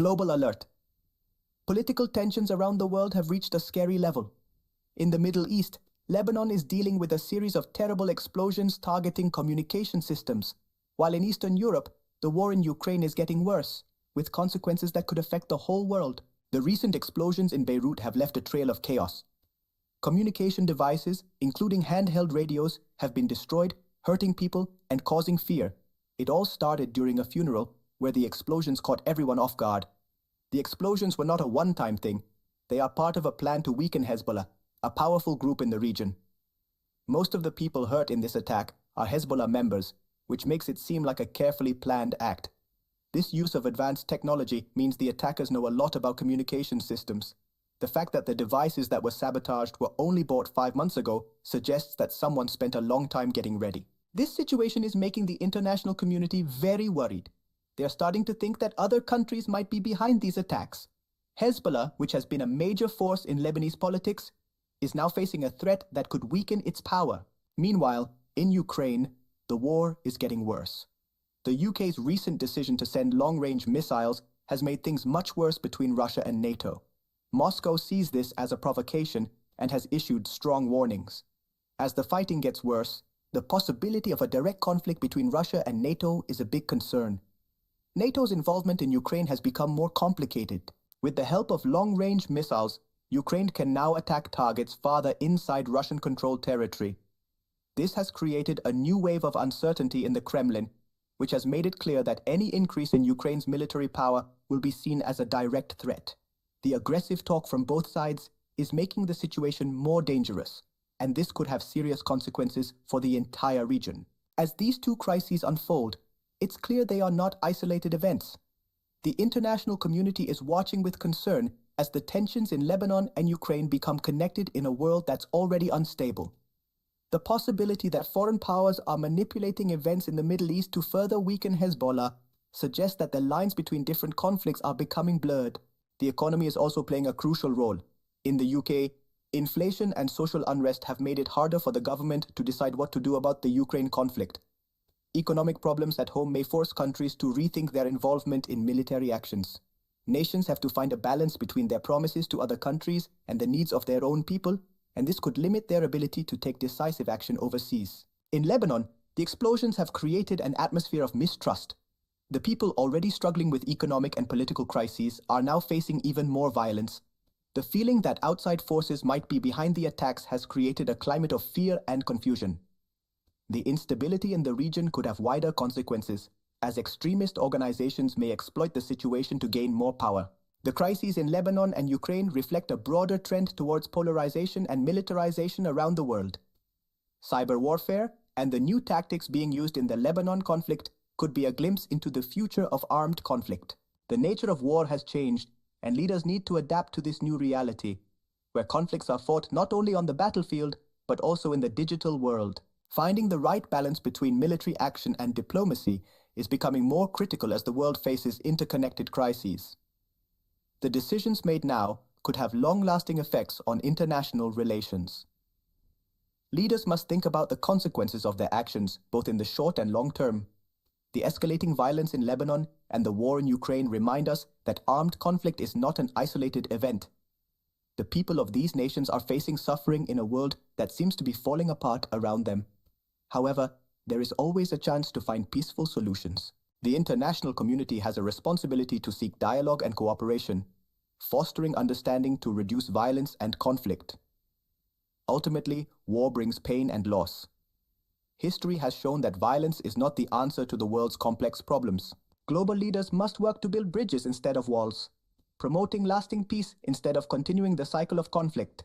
Global alert. Political tensions around the world have reached a scary level. In the Middle East, Lebanon is dealing with a series of terrible explosions targeting communication systems, while in Eastern Europe, the war in Ukraine is getting worse, with consequences that could affect the whole world. The recent explosions in Beirut have left a trail of chaos. Communication devices, including handheld radios, have been destroyed, hurting people and causing fear. It all started during a funeral where the explosions caught everyone off guard. The explosions were not a one-time thing. They are part of a plan to weaken Hezbollah, a powerful group in the region. Most of the people hurt in this attack are Hezbollah members, which makes it seem like a carefully planned act. This use of advanced technology means the attackers know a lot about communication systems. The fact that the devices that were sabotaged were only bought 5 months ago suggests that someone spent a long time getting ready. This situation is making the international community very worried. They are starting to think that other countries might be behind these attacks. Hezbollah, which has been a major force in Lebanese politics, is now facing a threat that could weaken its power. Meanwhile, in Ukraine, the war is getting worse. The UK's recent decision to send long-range missiles has made things much worse between Russia and NATO. Moscow sees this as a provocation and has issued strong warnings. As the fighting gets worse, the possibility of a direct conflict between Russia and NATO is a big concern. NATO's involvement in Ukraine has become more complicated. With the help of long-range missiles, Ukraine can now attack targets farther inside Russian-controlled territory. This has created a new wave of uncertainty in the Kremlin, which has made it clear that any increase in Ukraine's military power will be seen as a direct threat. The aggressive talk from both sides is making the situation more dangerous, and this could have serious consequences for the entire region. As these two crises unfold, it's clear they are not isolated events. The international community is watching with concern as the tensions in Lebanon and Ukraine become connected in a world that's already unstable. The possibility that foreign powers are manipulating events in the Middle East to further weaken Hezbollah suggests that the lines between different conflicts are becoming blurred. The economy is also playing a crucial role. In the UK, inflation and social unrest have made it harder for the government to decide what to do about the Ukraine conflict. Economic problems at home may force countries to rethink their involvement in military actions. Nations have to find a balance between their promises to other countries and the needs of their own people, and this could limit their ability to take decisive action overseas. In Lebanon, the explosions have created an atmosphere of mistrust. The people already struggling with economic and political crises are now facing even more violence. The feeling that outside forces might be behind the attacks has created a climate of fear and confusion. The instability in the region could have wider consequences, as extremist organizations may exploit the situation to gain more power. The crises in Lebanon and Ukraine reflect a broader trend towards polarization and militarization around the world. Cyber warfare and the new tactics being used in the Lebanon conflict could be a glimpse into the future of armed conflict. The nature of war has changed, and leaders need to adapt to this new reality, where conflicts are fought not only on the battlefield, but also in the digital world. Finding the right balance between military action and diplomacy is becoming more critical as the world faces interconnected crises. The decisions made now could have long-lasting effects on international relations. Leaders must think about the consequences of their actions, both in the short and long term. The escalating violence in Lebanon and the war in Ukraine remind us that armed conflict is not an isolated event. The people of these nations are facing suffering in a world that seems to be falling apart around them. However, there is always a chance to find peaceful solutions. The international community has a responsibility to seek dialogue and cooperation, fostering understanding to reduce violence and conflict. Ultimately, war brings pain and loss. History has shown that violence is not the answer to the world's complex problems. Global leaders must work to build bridges instead of walls, promoting lasting peace instead of continuing the cycle of conflict.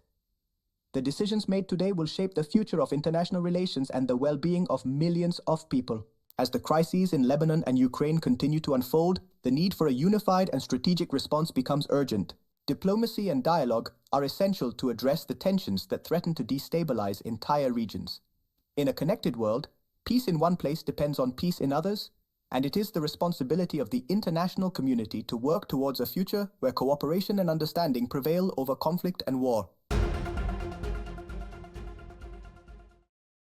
The decisions made today will shape the future of international relations and the well-being of millions of people. As the crises in Lebanon and Ukraine continue to unfold, the need for a unified and strategic response becomes urgent. Diplomacy and dialogue are essential to address the tensions that threaten to destabilize entire regions. In a connected world, peace in one place depends on peace in others, and it is the responsibility of the international community to work towards a future where cooperation and understanding prevail over conflict and war.